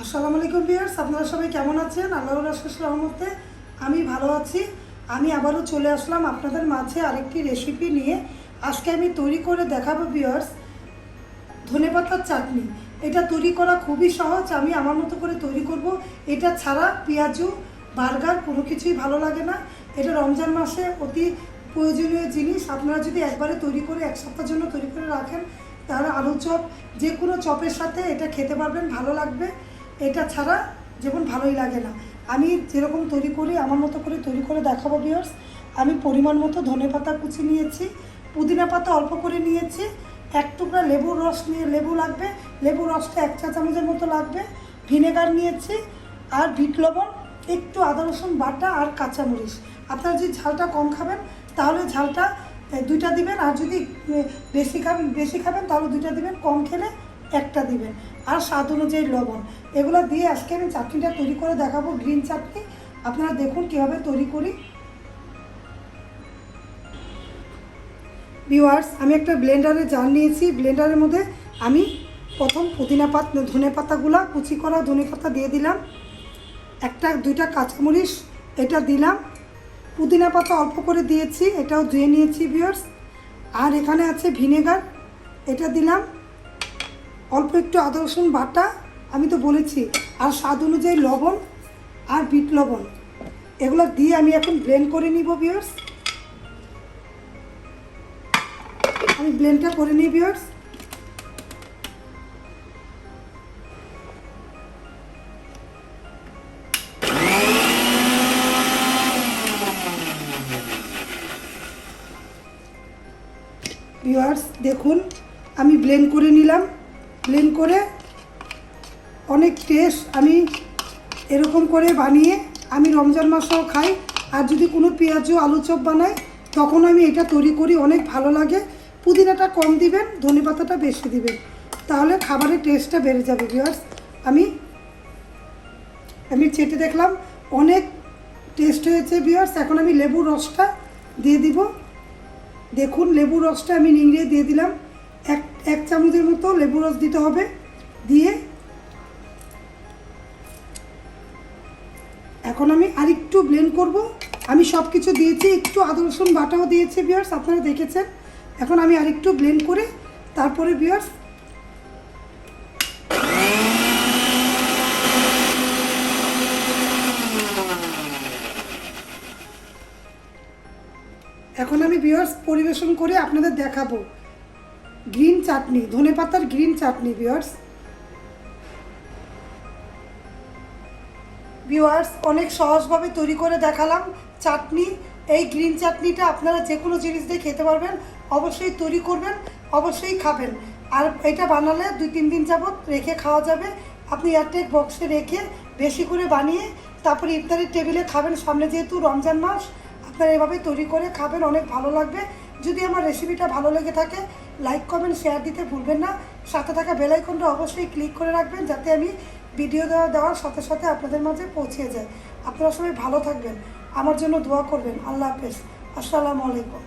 আসসালামু আলাইকুম ভিউয়ার্স, আপনারা সবাই কেমন আছেন? আল্লাহর অশেষ রহমতে আমি ভালো আছি। আমি আবারও চলে আসলাম আপনাদের মাঝে আরেকটি রেসিপি নিয়ে। আজকে আমি তৈরি করে দেখাবো ভিউয়ার্স ধনেপাতার চাটনি। এটা তৈরি করা খুবই সহজ, আমি আমার মতো করে তৈরি করব। এটা ছাড়া পেঁয়াজু বার্গার কোনো কিছুই ভালো লাগে না। এটা রমজান মাসে অতি প্রয়োজনীয় জিনিস। আপনারা যদি একবারে তৈরি করে এক সপ্তাহের জন্য তৈরি করে রাখেন, তাহলে আলু চপ যে কোনো চপের সাথে এটা খেতে পারবেন, ভালো লাগবে। এটা ছাড়া যেমন ভালোই লাগে না। আমি যেরকম তৈরি করি আমার মতো করে তৈরি করে দেখাবো ভিউয়ার্স। আমি পরিমাণ মতো ধনেপাতা কুচি নিয়েছি, পুদিনা পাতা অল্প করে নিয়েছি, এক টুকরা লেবুর রস নিয়ে লেবু লাগবে, লেবুর রসটা 1 চা চামচের মতো লাগবে, ভিনেগার নিয়েছি, আর বিট লবণ, একটু আদা রসুন বাটা আর কাঁচামরিচ। আপনারা যদি ঝালটা কম খাবেন তাহলে ঝালটা 2টা দিবেন, আর যদি বেশি খাবেন তাহলে 2টা দিবেন, কম খেলে 1টা দিবেন, আর স্বাদ অনুযায়ী লবণ। এগুলো দিয়ে আজকে আমি চাটনিটা তৈরি করে দেখাবো, গ্রিন চাটনি। আপনারা দেখুন কীভাবে তৈরি করি। ভিউয়ার্স, আমি একটা ব্লেন্ডারে জার নিয়েছি। ব্লেন্ডারের মধ্যে আমি প্রথম ধনে পাতাগুলো কুচি করা ধনে পাতা দিয়ে দিলাম, 2টা কাঁচামরিচ এটা দিলাম, পুদিনা পাতা অল্প করে দিয়েছি, এটাও ধুয়ে নিয়েছি ভিউয়ার্স। আর এখানে আছে ভিনেগার, এটা দিলাম, অল্প একটু আদা রসুন বাটা আমি তো বলেছি, আর স্বাদ অনুযায়ী লবণ আর বিট লবণ। এগুলো দিয়ে আমি এখন ব্লেন্ড করে নিব ভিউয়ার্স। আমি ব্লেন্ডটা করে নিই ভিউয়ার্স। ভিউয়ার্স দেখুন, আমি ব্লেন্ড করে নিলাম। ব্লেন্ড করে অনেক টেস্ট, আমি এরকম করে বানিয়ে আমি রমজান মাসেও খাই। আর যদি কোনো পেঁয়াজু আলু চপ বানাই তখন আমি এটা তৈরি করি, অনেক ভালো লাগে। পুদিনাটা কম দিবেন, ধনেপাতাটা বেশি দিবেন, তাহলে খাবারের টেস্টটা বেড়ে যাবে ভিউয়ার্স। আমি চেটে দেখলাম অনেক টেস্ট হয়েছে ভিউয়ার্স। এখন আমি লেবুর রসটা দিয়ে দিব। দেখুন লেবুর রসটা আমি নিংড়িয়ে দিয়ে দিলাম, এক চামচের মতো লেবু রস দিতে হবে। দিয়ে এখন আমি আরেকটু ব্লেন্ড করব। আমি সব কিছু দিয়েছি, একটু আদা রসুন বাটাও দিয়েছি ভিউয়ার্স, আপনারা দেখেছেন। এখন আমি আরেকটু ব্লেন্ড করে তারপরে ভিউয়ার্স পরিবেশন করে আপনাদের দেখাবো গ্রিন চাটনি, ধনেপাতার গ্রিন চাটনি ভিউয়ার্স অনেক সহজভাবে তৈরি করে দেখালাম চাটনি। এই গ্রিন চাটনিটা আপনারা যে কোনো জিনিস দিয়ে খেতে পারবেন, অবশ্যই তৈরি করবেন, অবশ্যই খাবেন। আর এটা বানালে 2-3 দিন যাবত রেখে খাওয়া যাবে। আপনি এয়ারটাইট বক্সে রেখে বেশি করে বানিয়ে তারপরে ইফতারের টেবিলে খাবেন। সামনে যেহেতু রমজান মাস, আপনারা এভাবে তৈরি করে খাবেন, অনেক ভালো লাগবে। যদি আমার রেসিপিটা ভালো লেগে থাকে লাইক কমেন্ট শেয়ার দিতে ভুলবেন না। সাথে থাকা বেল আইকনটা অবশ্যই ক্লিক করে রাখবেন, যাতে আমি ভিডিও দেওয়ার সাথে সাথে আপনাদের মাঝে পৌঁছে যায়। আপনারা সবাই ভালো থাকবেন, আমার জন্য দোয়া করবেন। আল্লাহ হাফেজ, আসসালামু আলাইকুম।